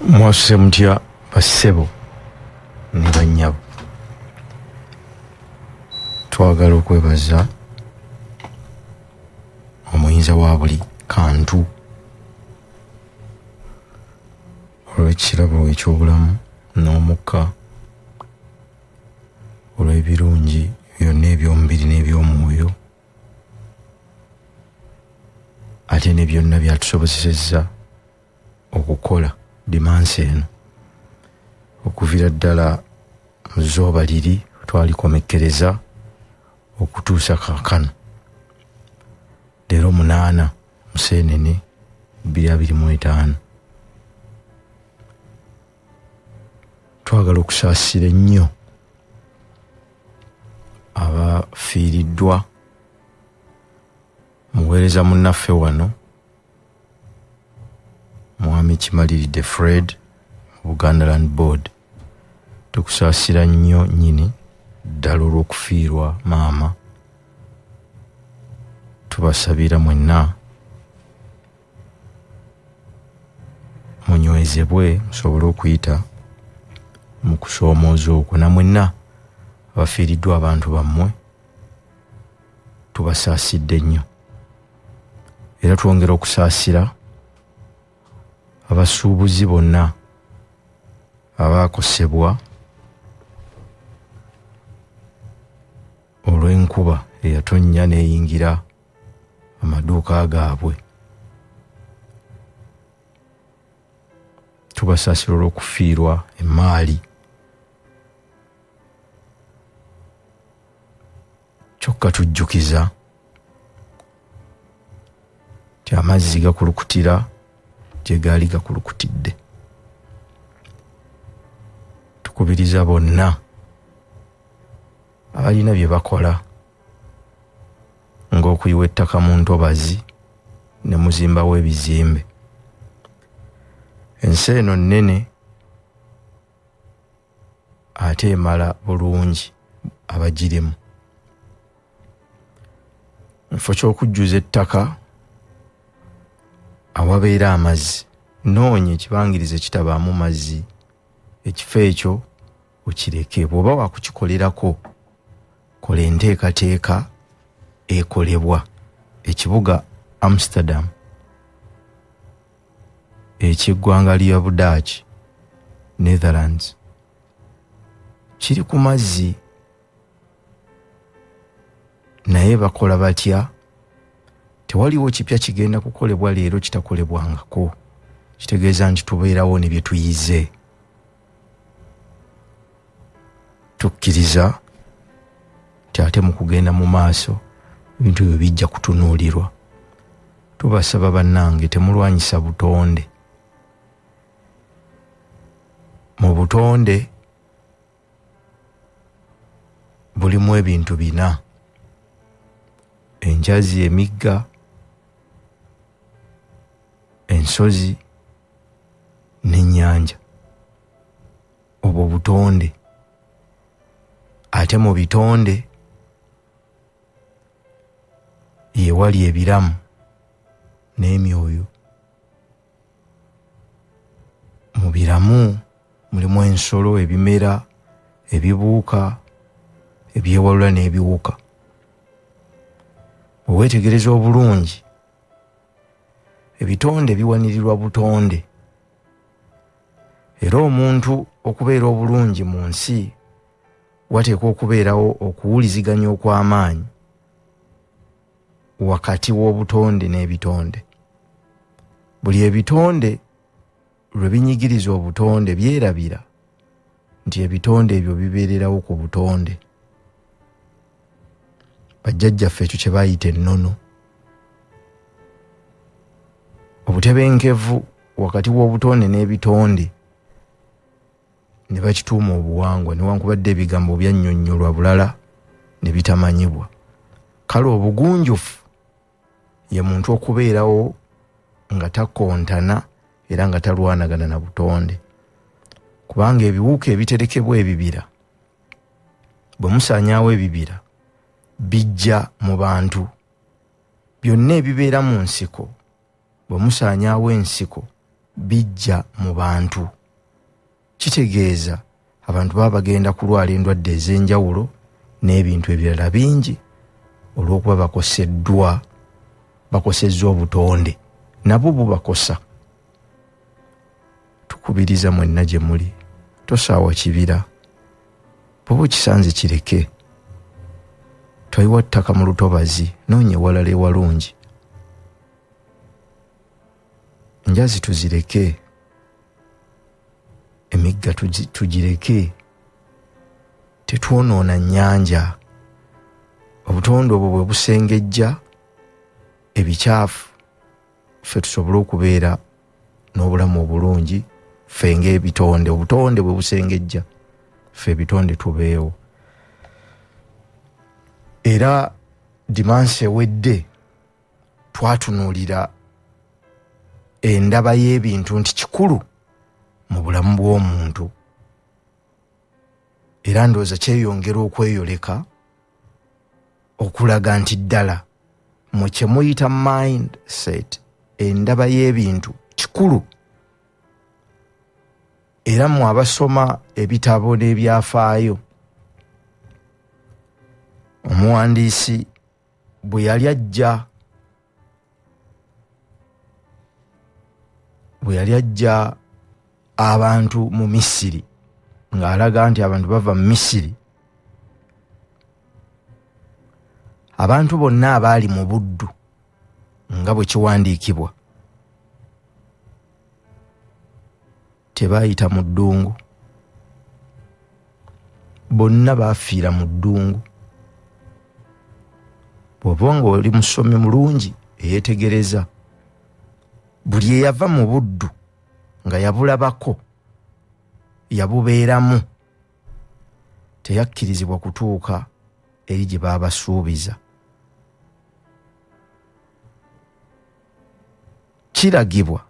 Mwasuse mutya bassebo ne bannyabo. Twagala okwebaza omuyinza wa buli kantu olw'ekirabo eky'obulamu n'omukka olw'ebirungi byonna eby'omubiri n'eby'omwoyo ate ne byonna byatusobozesezza okukola dimansi eno okuviira ddala mu zzooba liri twalikomekkereza okutuusa kaakano leero 8 Museenene 2025. Twagala okusaasira ennyo abafiiriddwa muweereza munnaffe wano Mwami Kimaliridde Fred Buganda Land Board. Tukusaasira nnyo nnyini ddala olw'okufiirwa maama. Tubasabira mwenna munywezebwe musobole okuyita mu kusoomooza okwo, na mwenna abafiiriddwa abantu bammwe tubasaasidde nnyo, era twongera okusaasira abasuubuzi bonna abaakosebwa olw'enkuba eyatonnya n'eyingira amaduuka gaabwe. Tubasaasira olw'okufiirwa emmaali, kyokka tujjukiza ti amazzi gakulukutira gye gaali gakulukutidde. Tukubiriza bonna abalina bye bakola ng'okuyiwa ettaka mu ntobazi ne muzimbawo ebizimbe. Ensi eno nnene ate emala bulungi abagirimu. Mufo ky'okujjuza ettaka awabeera amazzi, noonya ekibangirizi ekitabaamu mazzi, ekifo ekyo okireke. Bw'oba wakukikolerako kola enteekateeka ekolebwa. Ekibuga Amsterdam eky'eggwanga lya Budaaki, Netherlands, kiri ku mazzi, naye bakola batya? Tewaliwo kipya kigenda kukolebwa leero kitakolebwangako. Kitegeeza nti tubeerawo ne bye tuyize. Tukkiriza ti ate mu kugenda mu maaso ebintu ebyo bijja kutunuulirwa. Tubasaba bannange temulwanyisa butonde. Mu butonde bulimu ebintu 4: enjazi, emigga, ensozi n'ennyanja. Obwo butonde. Ate mu bitonde ye wali ebiramu n'emyoyo. Mu biramu mulimu ensolo, ebimera, ebibuuka, ebyewalula n'ebiwuka. Oweetegereza obulungi, ebitonde biwanirirwa butonde, era omuntu okubeera obulungi mu nsi wateekwa okubeerawo okuwuliziganya okw'amaanyi wakati w'obutonde n'ebitonde. Buli ebitonde lwe binyigiriza obutonde byerabira nti ebitonde ebyo bibeererawo ku butonde. Bajjajjaffe ekyo kye baayita ennono. Obutebenkevu wakati w'obutonde n'ebitonde ne bakituuma obuwangwa, newankubadde ebigambo byannyonnyolwa bulala ne bitamanyibwa. Kale obugunjufu ye muntu okubeerawo nga takontana era nga talwanagana na butonde. Kubanga ebiwuka ebiterekebwa ebibira, bwe musaanyaawo ebibira bijja mu bantu. Byonna ebibeera mu nsiko bwe musaanyaawo ensiko bijja mu bantu. Kitegeeza abantu baba bagenda kulwala endwadde ez'enjawulo n'ebintu ebirala bingi olw'okuba bakosezza obutonde nabwo bubakosa. Tukubiriza mwenna gye muli, tosaawa kibira, bw'oba kisanze kireke. Toyiwa ttaka mu lutobazi, noonya ewalala ewalungi. Enjazi tuzireke, emigga tugireke, tetwonoona nnyanja. Obutonde obwo bwe busengejja ebicaafu, ffe tusobole okubeera n'obulamu obulungi. Ffe ng'ebitonde, obutonde bwe busengejja, ffe ebitonde tubeewo. Era dimansi ewedde twatunuulira endaba y'ebintu nti kikulu mu bulamu bw'omuntu, era ndowooza kyeyongera okweyoleka okulaga nti ddala mu kye muyita mindset, endaba y'ebintu kikulu. Era mu abasoma ebitabo n'ebyafaayo, omuwandiisi bwe yali ajja abantu mu Misiri, ng'alaga nti abantu bava mu Misiri, abantu bonna abaali mu buddu nga bwe kiwandiikibwa tebaayita mu ddungu, bonna baafiira mu ddungu. Bw'oba nga oli musomi mulungi eyeetegereza, buli eyava mu buddu nga yabulabako yabubeeramu teyakkirizibwa kutuuka eri gye baabasuubiza. Kiragibwa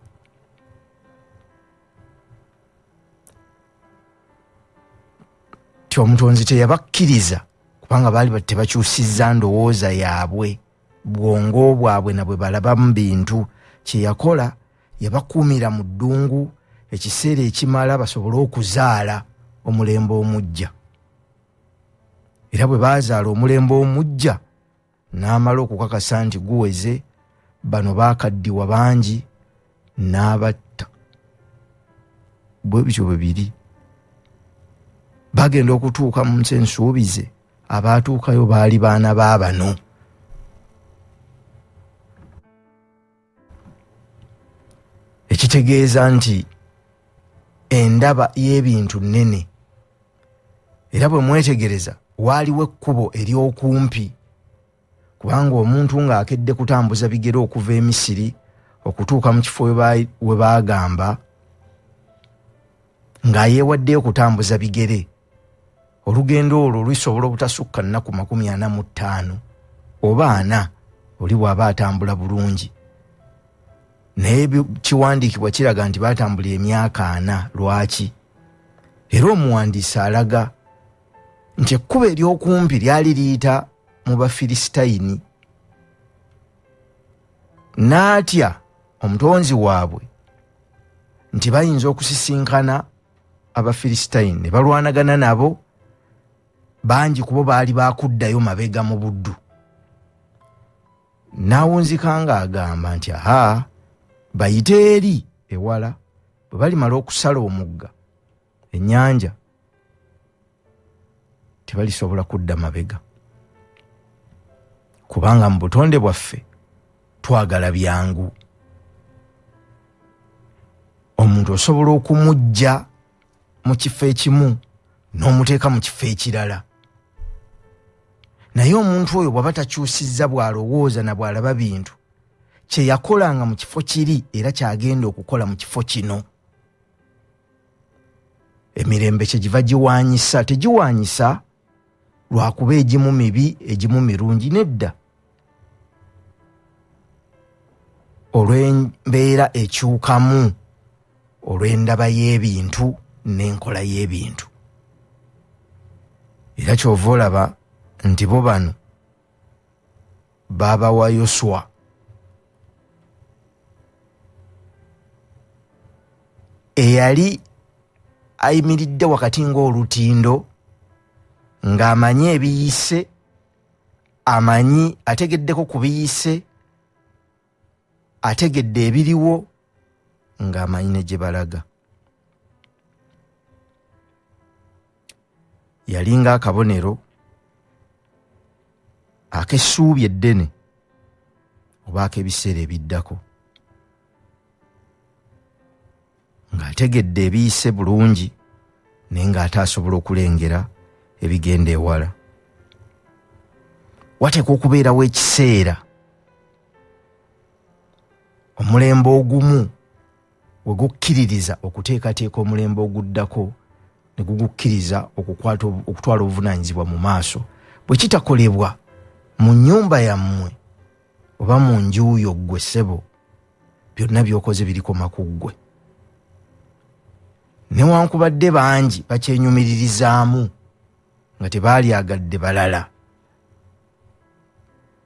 ti omutonzi teyabakkiriza kubanga baali tebakyusizza ndowooza yaabwe, bwongo bwabwe na bwe balabamu bintu. Kye yakola yabakuumira mu ddungu ekiseera ekimala basobole okuzaala omulembe omujja. Era bwe baazaala omulembe omujja n'amala okukakasa nti guweze, bano baakaddiwa bangi n'abatta. Bwe bityo bwe biri. Bagenda okutuuka mu nsi ensuubize, abaatuukayo baali baana ba bano. Ekitegeeza nti endaba y'ebintu nnene. Era bwe mwetegereza waaliwo ekkubo ery'okumpi, kubanga omuntu ng'akedde kutambuza bigere okuva e Misiri okutuuka mu kifo we baagamba, ng'ayeewaddeyo kutambuza bigere, olugendo olwo lusobola obutasukka nnaku 45 oba 4 oli bw'aba atambula bulungi. Naye kiwandiikibwa kiraga nti baatambula emyaka 4. Lwaki? Era omuwandiisi alaga nti ekkubo ery'okumpi lyali liyita mu Bafilisitayini. N'atya omutonzi waabwe nti bayinza okusisinkana Abafilisitayini ne balwanagana nabo, bangi kubo baali baakuddayo mabega mu buddu. N'awunzika ng'agamba nti bayite eri ewala, bwe balimala okusala omugga ennyanja tebalisobola kudda mabega, kubanga mu butonde bwaffe twagala byangu. Omuntu osobola okumujja mu kifo ekimu n'omuteeka mu kifo ekirala, naye omuntu oyo bw'aba takyusizza bw'alowooza na bw'alaba bintu, kye yakolanga mu kifo kiri era kyagenda okukola mu kifo kino. Emirembe kye giva giwaanyisa, tegiwaanyisa lwakuba egimu mibi egimu mirungi, nedda. Olw'embeera ekyukamu, olw'endaba y'ebintu n'enkola y'ebintu. Era kyova olaba nti bo bano baba wa Yoswa eyali ayimiridde wakati ng'olutindo ng'amanyi ebiyise, amanyi ategeddeko ku biyise, ategedde ebiriwo, ng'amanyi ne gye balaga. Yalinga akabonero ak'essuubi eddene oba ak'ebiseera ebiddako, ng'ategedde ebiyise bulungi naye ng'ate asobola okulengera ebigenda ewala. Wateekwa okubeerawo ekiseera omulembe ogumu we gukkiririza okuteekateeka omulembe oguddako ne gugukkiriza okutwala obuvunaanyizibwa mu maaso. Bwe kitakolebwa mu nnyumba yammwe oba mu njuuyo ggwe ssebo, byonna by'okoze birikoma ku ggwe. Newankubadde bangi bakyenyumiririzaamu nga tebaalyagadde balala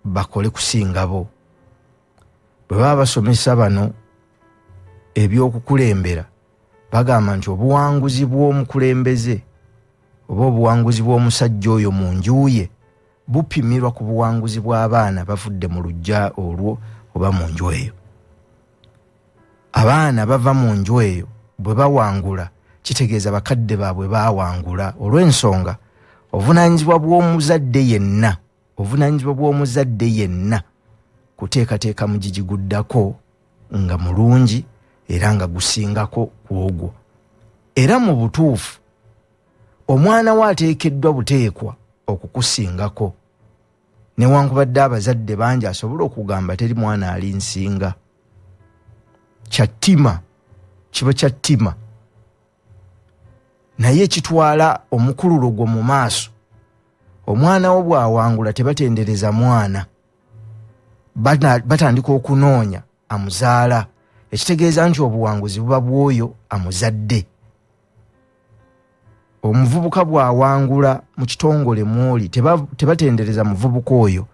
bakole kusingabo. Bwe baba basomesa bano ebyokukulembera bagamba nti obuwanguzi bw'omukulembeze oba obuwanguzi bw'omusajja oyo mu njuuye bupimirwa ku buwanguzi bw'abaana bavudde mu luggya olwo oba mu nju eyo. Abaana bava mu nju eyo bwe bawangula kitegeeza bakadde baabwe baawangula. Olw'ensonga obuvunaanyizibwa bw'omuzadde yenna kuteekateeka mugigi guddako nga mulungi era nga gusingako ku ogwo. Era mu butuufu omwana we ateekeddwa buteekwa okukusingako, newankubadde abazadde bangi asobola okugamba teri mwana ali nsinga. Kyattima, kiba kyattima, naye ekitwala omukululo gwo mu maaso. Omwana wo bw'awangula tebatendereza mwana, batandika okunoonya amuzaala, ekitegeeza nti obuwanguzi buba bw'oyo amuzadde. Omuvubuka bw'awangula mu kitongole mw'oli tebatendereza muvubuka oyo,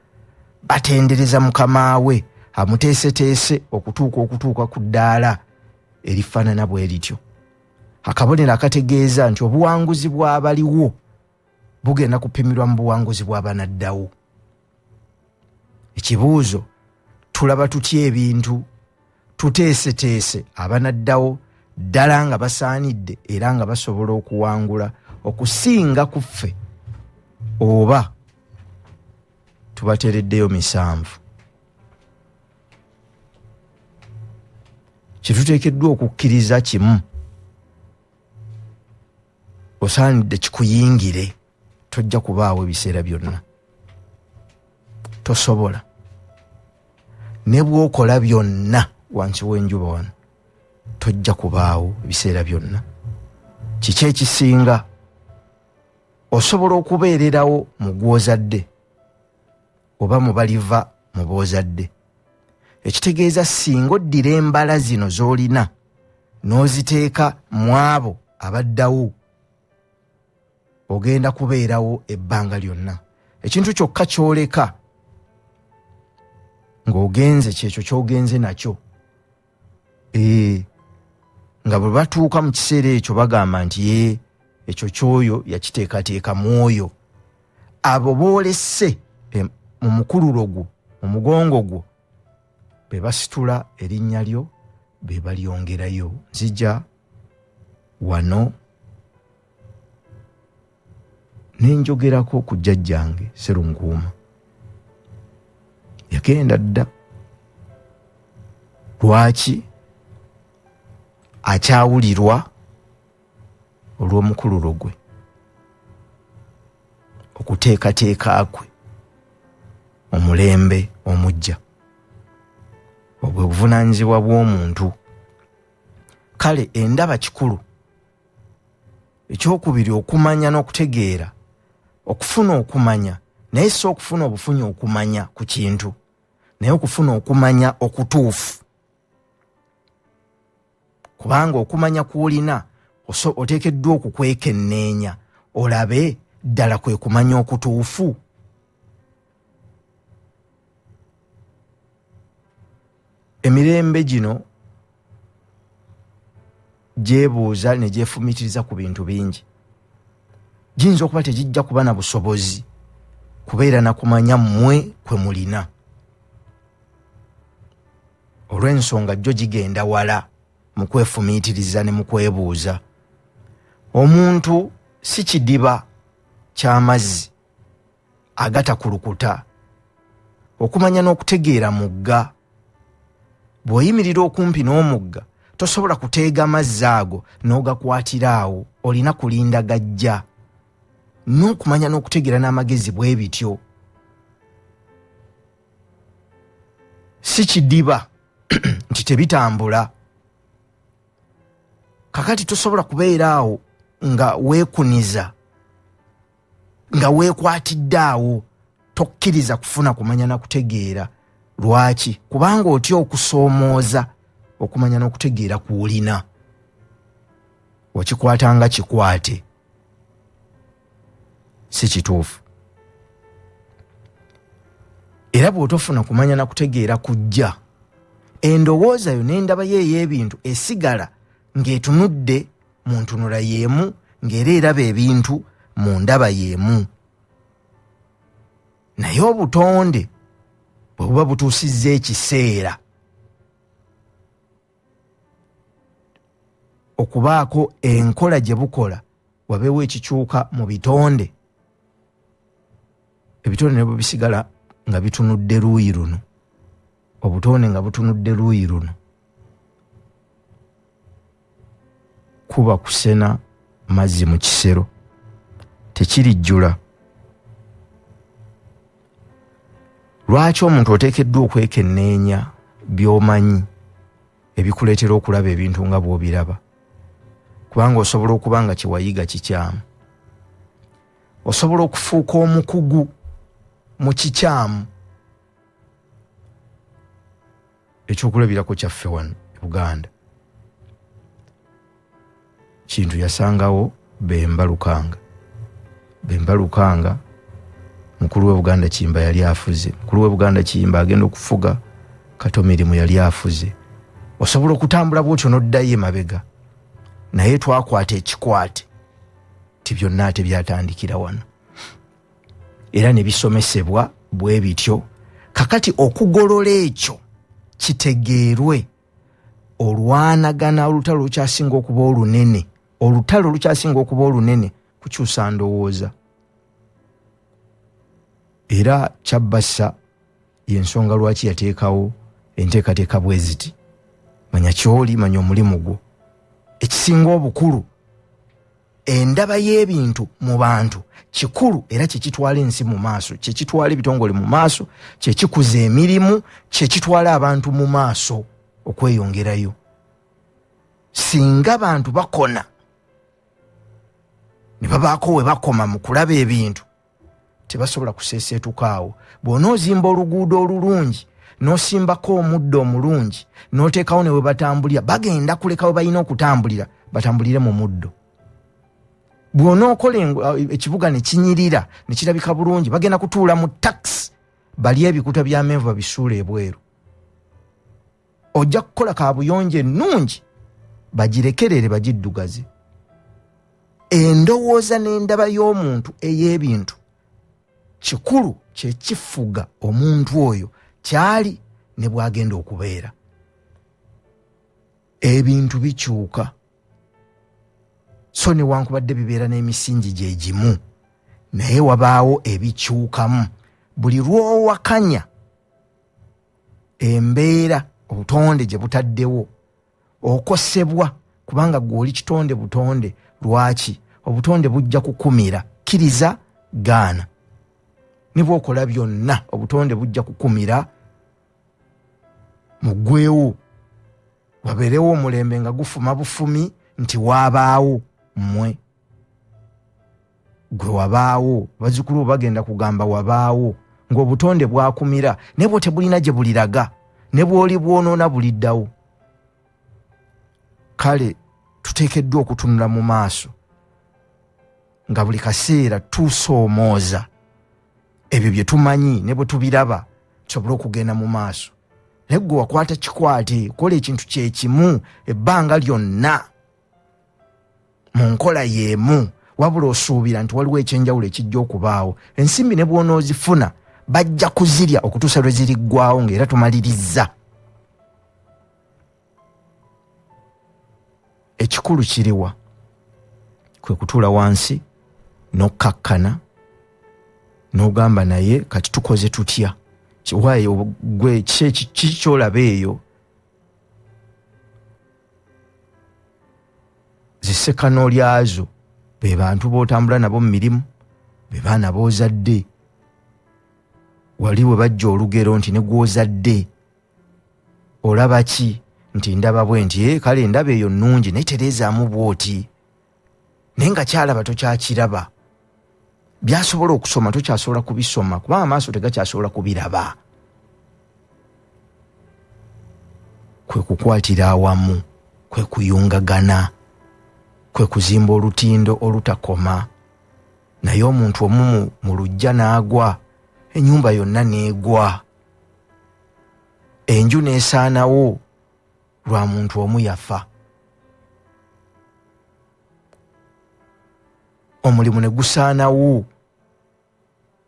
batendereza mukama we amuteeseteese okutuuka ku ddaala erifaanana bwe lityo. Akabonero akategeeza nti obuwanguzi bw'abaliwo bugenda kupimirwa mu buwanguzi bw'abanaddawo. Ekibuuzo, tulaba tutya ebintu? Tuteeseteese abanaddawo ddala nga basaanidde era nga basobola okuwangula okusinga ku ffe, oba tubateereddeyo 7? Kituteekeddwa okukkiriza kimu, osaanidde kikuyingire, tojja kubaawo ebiseera byonna. Tosobola. Ne bw'okola byonna wansi w'enjuba wano, tojja kubaawo ebiseera byonna. Kiki ekisinga? Osobola okubeererawo mu gw'ozadde oba mu baliva mu boozadde. Ekitegeeza singa oddira embala zino z'olina n'oziteeka mu abo abaddawo, ogenda kubeerawo ebbanga lyonna. Ekintu kyokka ky'oleka ng'ogenze kyekyo ky'ogenze nakyo. Nga bwe batuuka mu kiseera ekyo bagamba nti ekyo kyoyo yakiteekateeka mwoyo. Abo boolesse mu mukululo gwo, mu mugongo gwo, be basitula erinnya lyo, be balyongerayo. Nzija wano nenjogerako ku jjajjange Sserunkuuma. Yagenda dda. Lwaki? Akyawulirwa olw'omukululo gwe, okuteekateeka kwe, omulembe omujja. Obwo buvunaanyizibwa bw'omuntu. Kale endaba kikulu. Ekyokubiri okumanya n'okutegeera, okufuna okumanya, naye si okufuna obufunyi okumanya ku kintu, naye okufuna okumanya okutuufu. Kubanga okumanya kw'olina oteekeddwa okukwekenneenya olabe ddala kwe kumanya okutuufu. Emirembe gino gyebuuza ne gyefumitiriza ku bintu bingi. Giyinza okuba tegijja kuba na busobozi kubeera na kumanya mmwe kwe mulina. Olw'ensonga jjo gigenda wala mu kwefumiitiriza ne mu kwebuuza. Omuntu si kidiba ky'amazzi agatakulukuta. Okumanya n'okutegeera mugga. Bw'oyimirira okumpi n'omugga tosobola kuteega amazzi ago n'ogakwatira awo, olina kulinda gajja. N'okumanya n'okutegeera n'amagezi bwe bityo. Si kidiba nti tebitambula. Kakati tosobola kubeera awo nga weekuniza, nga weekwatidde awo, tokkiriza kufuna kumanya na kutegeera. Lwaki? Kubanga otya okusoomooza okumanya n'okutegeera kuwulina. Okikwatanga kikwate. Si kituufu. Era bw'otofuna kumanya na kutegeera kujja, endowooza yo n'endaba ye ey'ebintu esigala ng'etunudde mu ntunula y'emu, ng'era eraba ebintu mu ndaba y'emu. Naye obutonde bwe buba butuusizza ekiseera okubaako enkola gye bukola, wabeewo ekikyuka mu bitonde, ebitonde ne bwe bisigala nga bitunudde luuyi luno, obutonde nga butunudde luuyi luno, kuba kusena mazzi mu kisero, tekirijjula. Lwaki omuntu oteekeddwa okwekenneenya by'omanyi ebikuleetera okulaba ebintu nga bw'obiraba? Kubanga osobola okuba nga kyewayiga kikyamu. Osobola okufuuka omukugu mu kikyamu. Ekyokulabirako kyaffe wano e Buganda, kintu yasangawo Bemba Lukanga. Bemba Lukanga mukulu we Buganda Kiyimba yali afuze. Mukulu we Buganda Kiyimba agenda okufuga Katomirimu yali afuze. Osobola okutambula bw'otyo n'oddayo emabega, naye twakwata ekikwate ti byonna ate byatandikira wano, era ne bisomesebwa bwe bityo. Kakati okugolola ekyo kitegeerwe, olwanagana olutalo olukyasinga okuba olunene, olutalo olukyasinga okuba olunene kukyusa ndowooza. Era Kyabassa y'ensonga lwaki yateekawo enteekateeka bwe ziti: manya kyoli, manya omulimu gwo. Ekisinga obukulu, endaba y'ebintu mu bantu kikulu, era kyekitwala ensi mu maaso, kyekitwala ebitongole mu maaso, kyekikuza emirimu, kyekitwala abantu mu maaso okweyongerayo. Singa abantu bakona ne babaako we bakoma mu kulaba ebintu, tebasobola kuseeseetukaawo. Bw'onoozimba oluguudo olulungi, n'osimbako omuddo omulungi, n'oteekawo ne we batambulira, bagenda kuleka we balina okutambulira batambulire mu muddo. Bw'onookola ekibuga ne kinyirira ne kirabika bulungi, bagenda kutuula mu takisi bali ebikuta by'amenvu babisuula ebweru. Ojja kukola kaabuyonjo ennungi bagirekerere bagiddugaze. Endowooza n'endaba y'omuntu ey'ebintu kikulu kyekifuga omuntu oyo kyali ne bw'agenda okubeera. Ebintu bikyuka, so newankubadde bibeera n'emisingi gye gimu, naye wabaawo ebikyukamu. Buli lw'owakanya embeera obutonde gye butaddewo, okosebwa, kubanga gw'oli kitonde butonde. Lwaki? Obutonde bujja kukumira. Kkiriza, gaana. Ne bw'okola byonna obutonde bujja kukumira, muggweewo, wabeerewo omulembe nga gufuma bufumi nti waabaawo mmwe. Gwe wabaawo, bazzukulu bagenda kugamba wabaawo, ng'obutonde bwakumira, ne bwo tebulina gye buliraga, ne bw'oli bwonoona buliddawo. Kale tuteekeddwa okutunula mu maaso nga buli kaseera tusoomooza ebyo bye tumanyi ne bwe tubiraba, tusobole okugenda mu maaso. Naye gwe wakwata kikwate, kola ekintu kye kimu ebbanga lyonna, mu nkola yeemu wabula osuubira nti waliwo ekyenjawulo ekijja okubaawo. Ensimbi ne bw'onoozifuna bajja kuzirya okutuusa lwe ziriggwawo ng'era tumaliriza. Ekikulu kiriwa kwe kutuula wansi n'okkakkana n'ogamba naye kati tukoze tutya, kiwayo gwe kiki kyolaba eyo. Zisekano lyazo be bantu b'otambula nabo mu mirimu, be baana b'ozadde. Wali bwe bajja olugero nti ne gw'ozadde olaba ki nti ndaba bwe nti kale ndaba eyo nnungi naye tereezaamu bw'oti, naye nga kyalaba tokyakiraba. Byasobola okusoma tokyasobola kubisoma kubanga amaaso tegakyasobola kubiraba. Kwe kukwatira awamu, kwe kuyungagana, kwe kuzimba olutindo olutakoma. Naye omuntu omu mu lujja n'agwa, ennyumba yonna n'egwa. Enju n'esaanawo lwa muntu omu yafa. Omulimu ne gusaanawo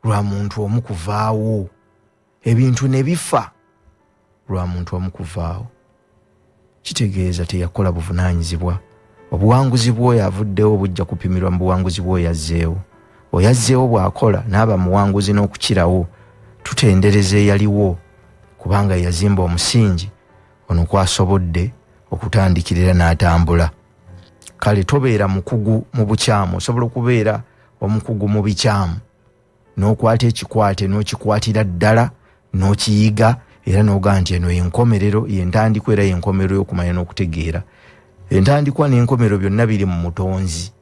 lwa muntu omu kuvaawo. Ebintu ne bifa lwa muntu omu kuvaawo. Kitegeeza teyakola buvunaanyizibwa. Obuwanguzi bw'oyo avuddewo bujja kupimirwa mu buwanguzi bw'oyo yazzeewo. Oyazzeewo bw'akola n'aba muwanguzi n'okukirawo, tutendereza eyaliwo kubanga yazimba omusingi ono kwasobodde okutandikirira n'atambula. Kale tobeera mukugu mu bukyamu, osobola okubeera omukugu mu bikyamu n'okwata ekikwate n'okikwatira ddala n'okiyiga era n'ogaa nti eno y'enkomerero, y'entandikwa era y'enkomerero y'okumanya n'okutegeera. Entandikwa n'enkomerero byonna biri mu mutonzi.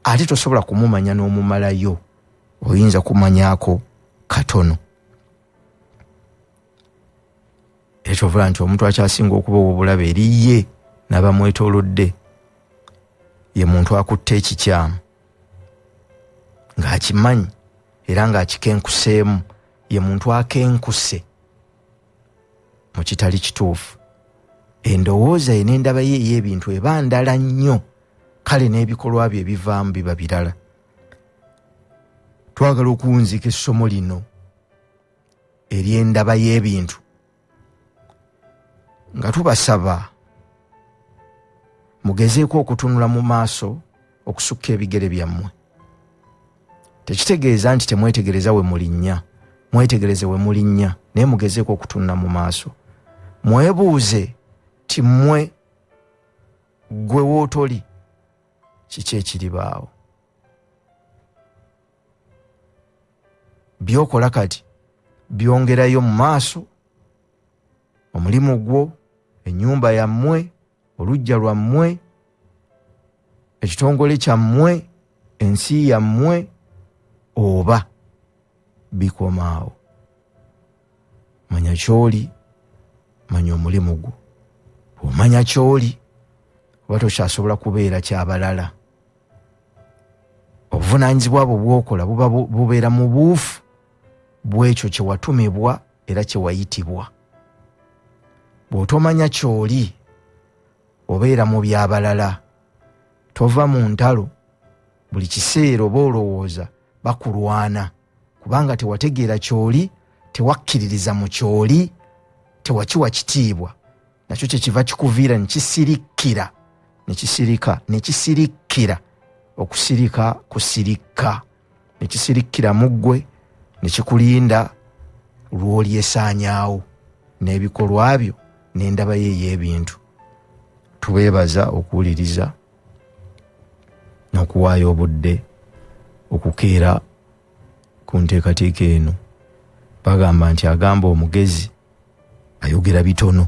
Ate tosobola kumumanya n'omumalayo, oyinza kumanyaako katono. Ekyovola nti omuntu akyasinga okuba obulabe eriye n'abamwetoolodde ye muntu akutte ekikyamu ng'akimanyi era ng'akikenkuseemu, ye muntu akenkuse mu kitali kituufu. Endowooza ye n'endaba ye ey'ebintu eba ndala nnyo, kale n'ebikolwa bye ebivaamu biba birala. Twagala okuwunzika essomo lino ery'endaba y'ebintu nga tubasaba mugezeeko okutunula mu maaso okusukka ebigere byammwe. Tekitegeeza nti temwetegereza we mulinnya, mwetegereze we mulinnya, naye mugezeeko okutunula mu maaso. Mwebuuze ti mmwe gwe wootoli kiki ekiribaawo. Byokola kati byongerayo mu maaso omulimu gwo, ennyumba yammwe, oluggya lwammwe, ekitongole kyammwe, ensi yammwe, oba bikomaawo. Manya kyoli, manya omulimu gwo. Bw'omanya kyoli oba tokyasobola kubeera kyabalala. Obuvunaanyizibwa bwo bw'okola bubeera mu buufu bw'ekyo kye watumibwa era kye wayitibwa. Bw'otomanya kyoli obeera mu byabalala. Tova mu ntalo buli kiseera oba olowooza bakulwana kubanga tewategeera kyoli, tewakkiririza mu kyoli, tewakiwa kitiibwa. Nakyo kyekiva kikuviira ne kisirikkira, ne kisirikkira, okusirika kusirikka, ne kisirikkira mu ggwe ne kikulinda lw'olyesaanyaawo n'ebikolwa byo n'endaba ye ey'ebintu. Tubeebaza okuwuliriza n'okuwaayo obudde okukeera ku nteekateeka eno. Bagamba nti agamba omugezi ayogera bitono.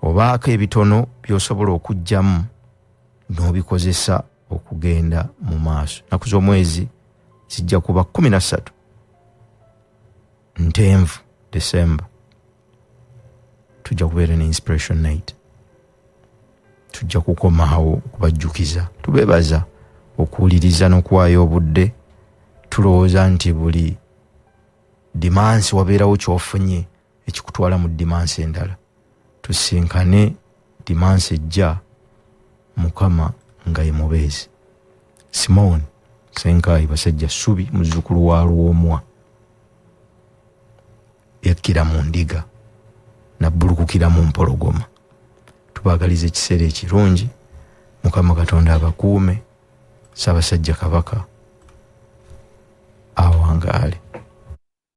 Obaako ebitono by'osobola okuggyamu n'obikozesa okugenda mu maaso. Ennaku z'omwezi zijja kuba 13 Ntenvu December. Tujja kubeera ne inspiration night. Tujja kukomaawo okubajjukiza. Tubeebaza okuwuliriza n'okuwaayo obudde. Tulowooza nti buli dimansi wabeerawo ky'ofunye ekikutwala mu dimansi endala. Tusinkane dimansi ejja Mukama nga ye mubeezi. Simon Senkayi Basajja Ssubi muzzukulu wa Lwomwa yakkira mu ndiga nabbulukukira mu mpologoma. Tubaagaliza ekiseera ekirungi, Mukama Katonda abakuume, Ssaabasajja Kabaka awangaale.